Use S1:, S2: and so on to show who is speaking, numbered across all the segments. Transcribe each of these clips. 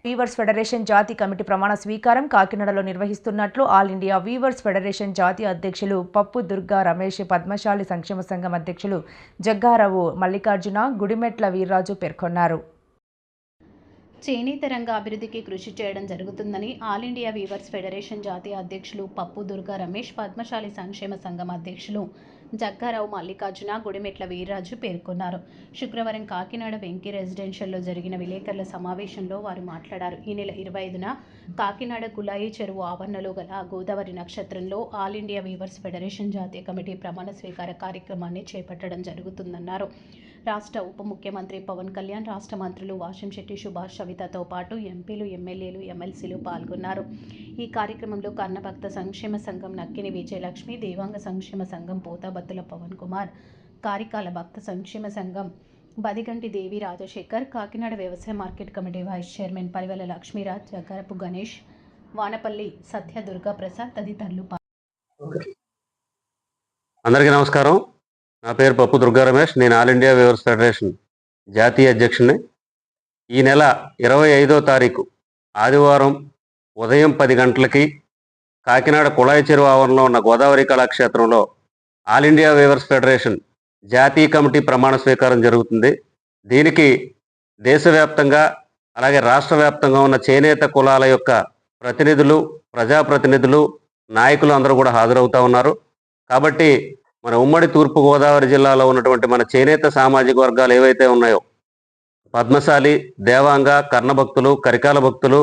S1: Weavers federation జాతీ committee ప్రమాణ స్వీకారం కాకినాడలో నిర్వహిస్తున్నట్లు ఆల్ ఇండియా వీవర్స్ ఫెడరేషన్ జాతీయ అధ్యక్షులు పప్పు దుర్గా రమేష్, పద్మశాలి సంక్షేమ సంఘం అధ్యక్షులు జగ్గారావు మల్లికార్జున, గుడిమెట్ల వీర్రాజు పేర్కొన్నారు.
S2: చేనేత రంగ అభివృద్ధికి కృషి చేయడం జరుగుతుందని ఆల్ ఇండియా వీవర్స్ ఫెడరేషన్ జాతీయ అధ్యక్షులు పప్పు దుర్గా రమేష్, పద్మశాలి సంక్షేమ సంఘం అధ్యక్షులు జగ్గారావు మల్లికార్జున, గుడిమెట్ల వీర్రాజు పేర్కొన్నారు. శుక్రవారం కాకినాడ వెంకీ రెసిడెన్షియల్లో జరిగిన విలేకరుల సమావేశంలో వారు మాట్లాడారు. ఈ నెల 25న కాకినాడ కులాయి చెరువు ఆవరణలో గల గోదావరి నక్షత్రంలో ఆల్ ఇండియా వీవర్స్ ఫెడరేషన్ జాతీయ కమిటీ ప్రమాణ స్వీకార కార్యక్రమాన్ని చేపట్టడం జరుగుతుందన్నారు. రాష్ట్ర ఉప ముఖ్యమంత్రి పవన్ కళ్యాణ్, రాష్ట్ర మంత్రులు వాషంశెట్టి సుభాష్, సవితతో పాటు ఎంపీలు, ఎమ్మెల్యేలు, ఎమ్మెల్సీలు పాల్గొన్నారు. ఈ కార్యక్రమంలో కర్ణభక్త సంక్షేమ సంఘం నక్కిని విజయలక్ష్మి, దేవాంగ సంక్షేమ సంఘం పోతాబత్తుల పవన్ కుమార్, కారికాల భక్త సంక్షేమ సంఘం బదిగంటి దేవి రాజశేఖర్, కాకినాడ వ్యవసాయ market committee vice chairman Parivela Lakshmiraj, Jaggarapu Ganesh, Vanapalli Satya, Durga Prasad తదితరులు
S3: అందరికీ నమస్కారం. నా పేరు పప్పు దుర్గా రమేష్. నేను ఆల్ ఇండియా వీవర్స్ ఫెడరేషన్ జాతీయ అధ్యక్షుడిని. ఈ నెల 25వ తారీఖు ఆదివారం ఉదయం 10 గంటలకి కాకినాడ కుళాయి చెరువు ఆవరణలో ఉన్న గోదావరి కళాక్షేత్రంలో ఆల్ ఇండియా వీవర్స్ ఫెడరేషన్ జాతీయ కమిటీ ప్రమాణ స్వీకారం జరుగుతుంది. దీనికి దేశవ్యాప్తంగా అలాగే రాష్ట్ర వ్యాప్తంగా ఉన్న చేనేత కులాల యొక్క ప్రతినిధులు, ప్రజాప్రతినిధులు, నాయకులు అందరూ కూడా హాజరవుతూ ఉన్నారు. కాబట్టి మన ఉమ్మడి తూర్పుగోదావరి జిల్లాలో ఉన్నటువంటి మన చేనేత సామాజిక వర్గాలు ఏవైతే ఉన్నాయో, పద్మశాలి, దేవాంగ, కర్ణభక్తులు, కరికాల భక్తులు,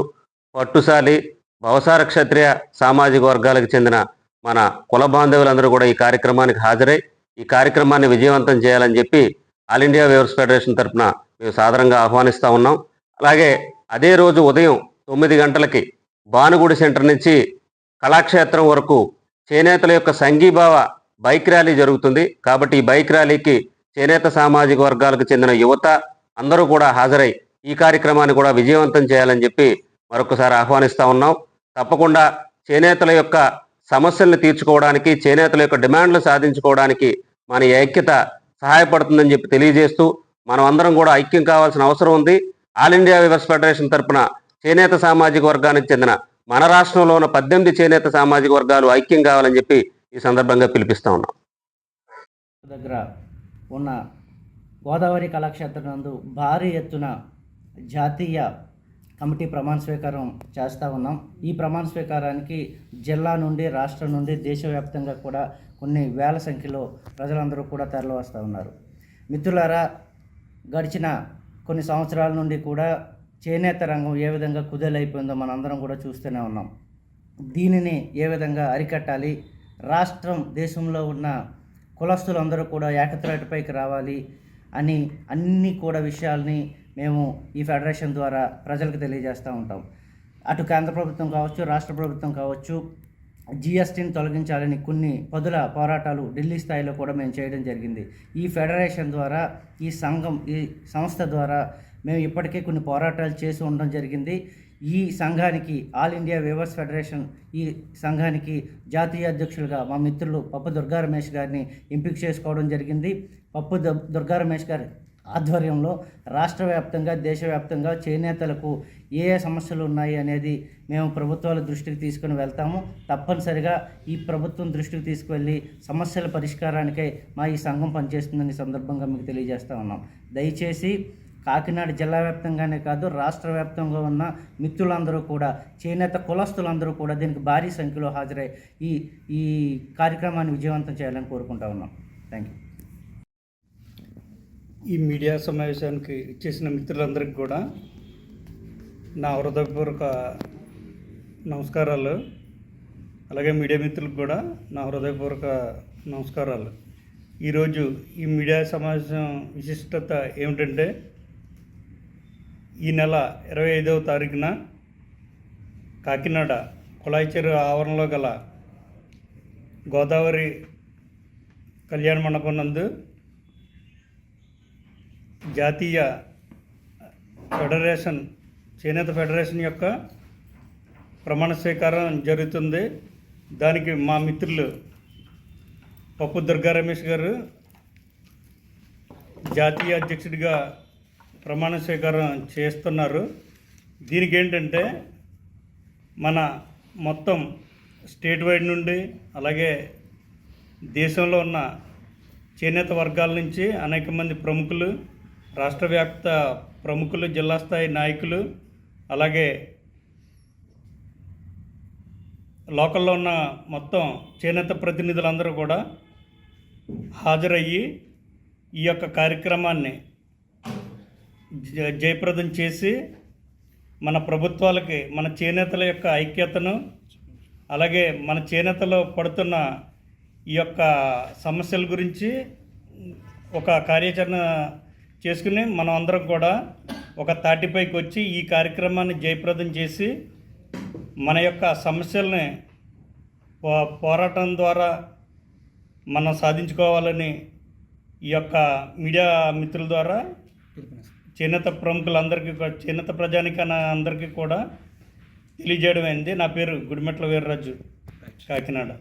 S3: పట్టుశాలి, భవసార క్షత్రియ సామాజిక వర్గాలకు చెందిన మన కుల బాంధవులందరూ కూడా ఈ కార్యక్రమానికి హాజరై ఈ కార్యక్రమాన్ని విజయవంతం చేయాలని చెప్పి ఆల్ ఇండియా వీవర్స్ ఫెడరేషన్ తరఫున మేము సాదరంగా ఆహ్వానిస్తూ ఉన్నాం. అలాగే అదే రోజు ఉదయం 9 గంటలకి భానుగుడి సెంటర్ నుంచి కళాక్షేత్రం వరకు చేనేతల యొక్క సంఘీభావ బైక్ ర్యాలీ జరుగుతుంది. కాబట్టి ఈ బైక్ ర్యాలీకి చేనేత సామాజిక వర్గాలకు చెందిన యువత అందరూ కూడా హాజరై ఈ కార్యక్రమాన్ని కూడా విజయవంతం చేయాలని చెప్పి మరొకసారి ఆహ్వానిస్తూ ఉన్నాం. తప్పకుండా చేనేతల యొక్క సమస్యలను తీర్చుకోవడానికి, చేనేతల యొక్క డిమాండ్లు సాధించుకోవడానికి మన ఐక్యత సహాయపడుతుందని చెప్పి తెలియజేస్తూ మనం అందరం కూడా ఐక్యం కావాల్సిన అవసరం ఉంది. ఆల్ ఇండియా వీవర్స్ ఫెడరేషన్ తరఫున చేనేత సామాజిక వర్గానికి చెందిన మన రాష్ట్రంలో ఉన్న 18 చేనేత సామాజిక వర్గాలు ఐక్యం కావాలని చెప్పి ఈ సందర్భంగా పిలిపిస్తా ఉన్నాం.
S4: దగ్గర ఉన్న గోదావరి కళాక్షేత్రం నందు భారీ ఎత్తున జాతీయ కమిటీ ప్రమాణ స్వీకారం చేస్తూ ఉన్నాం. ఈ ప్రమాణ స్వీకారానికి జిల్లా నుండి, రాష్ట్రం నుండి, దేశవ్యాప్తంగా కూడా కొన్ని వేల సంఖ్యలో ప్రజలందరూ కూడా తరలి వస్తూ ఉన్నారు. మిత్రులారా, గడిచిన కొన్ని సంవత్సరాల నుండి కూడా చేనేత రంగం ఏ విధంగా కుదేలైపోయిందో మనందరం కూడా చూస్తూనే ఉన్నాం. దీనిని ఏ విధంగా అరికట్టాలి, రాష్ట్రం, దేశంలో ఉన్న కులస్తులందరూ కూడా ఏకత్రాటిపైకి రావాలి అని అన్ని కూడా విషయాల్ని మేము ఈ ఫెడరేషన్ ద్వారా ప్రజలకు తెలియజేస్తూ ఉంటాం. అటు కేంద్ర ప్రభుత్వం కావచ్చు, రాష్ట్ర ప్రభుత్వం కావచ్చు, జిఎస్టీని తొలగించాలని కొన్ని పదుల పోరాటాలు ఢిల్లీ స్థాయిలో కూడా మేము చేయడం జరిగింది. ఈ ఫెడరేషన్ ద్వారా, ఈ సంఘం, ఈ సంస్థ ద్వారా మేము ఇప్పటికే కొన్ని పోరాటాలు చేసి ఉండడం జరిగింది. ఈ సంఘానికి, ఆల్ ఇండియా వీవర్స్ ఫెడరేషన్ ఈ సంఘానికి జాతీయ అధ్యక్షులుగా మా మిత్రులు పప్పు దుర్గా రమేష్ గారిని ఎంపిక చేసుకోవడం జరిగింది. పప్పు దుర్గా రమేష్ గారి ఆధ్వర్యంలో రాష్ట్ర వ్యాప్తంగా, దేశవ్యాప్తంగా చేనేతలకు ఏ సమస్యలు ఉన్నాయి అనేది మేము ప్రభుత్వాల దృష్టికి తీసుకుని వెళ్తాము. తప్పనిసరిగా ఈ ప్రభుత్వం దృష్టికి తీసుకువెళ్ళి సమస్యల పరిష్కారానికై మా ఈ సంఘం పనిచేస్తుందని సందర్భంగా మీకు తెలియజేస్తూ ఉన్నాం. దయచేసి కాకినాడ జిల్లా వ్యాప్తంగానే కాదు, రాష్ట్ర వ్యాప్తంగా ఉన్న మిత్రులందరూ కూడా, చేనేత కులస్తులందరూ కూడా దీనికి భారీ సంఖ్యలో హాజరై ఈ కార్యక్రమాన్ని విజయవంతం చేయాలని కోరుకుంటా ఉన్నాం. Thank you.
S5: ఈ మీడియా సమావేశానికి ఇచ్చేసిన మిత్రులందరికీ కూడా నా హృదయపూర్వక నమస్కారాలు. అలాగే మీడియా మిత్రులకు కూడా నా హృదయపూర్వక నమస్కారాలు. ఈరోజు ఈ మీడియా సమావేశం విశిష్టత ఏమిటంటే, ఈ నెల 25వ తారీఖున కాకినాడ కుళాయి చెరువు ఆవరణలో గల గోదావరి కళ్యాణ మండపం నందు జాతీయ ఫెడరేషన్, చేనేత ఫెడరేషన్ యొక్క ప్రమాణ స్వీకారం జరుగుతుంది. దానికి మా మిత్రులు పప్పు దుర్గా రమేష్ గారు జాతీయ అధ్యక్షుడిగా ప్రమాణ స్వీకారం చేస్తున్నారు. దీనికి ఏంటంటే మన మొత్తం స్టేట్ వైడ్ నుండి అలాగే దేశంలో ఉన్న చేనేత వర్గాల నుంచి అనేక మంది ప్రముఖులు, రాష్ట్ర వ్యాప్త ప్రముఖులు, జిల్లా స్థాయి నాయకులు, అలాగే లోకల్లో ఉన్న మొత్తం చేనేత ప్రతినిధులందరూ కూడా హాజరయ్యి ఈ యొక్క కార్యక్రమాన్ని జయప్రదం చేసి మన ప్రభుత్వాలకి మన చేనేతల యొక్క ఐక్యతను, అలాగే మన చేనేతలో పడుతున్న ఈ యొక్క సమస్యల గురించి ఒక కార్యాచరణ చేసుకుని మనం అందరం కూడా ఒక తాటిపైకి వచ్చి ఈ కార్యక్రమాన్ని జయప్రదం చేసి మన యొక్క సమస్యల్ని పోరాటం ద్వారా మనం సాధించుకోవాలని ఈ యొక్క మీడియా మిత్రుల ద్వారా చేనేత ప్రముఖులందరికీ, చేనేత ప్రజానికాన్ని అందరికీ కూడా తెలియజేయడం అయింది. నా పేరు గుడిమెట్ల వీర్రాజు, కాకినాడ.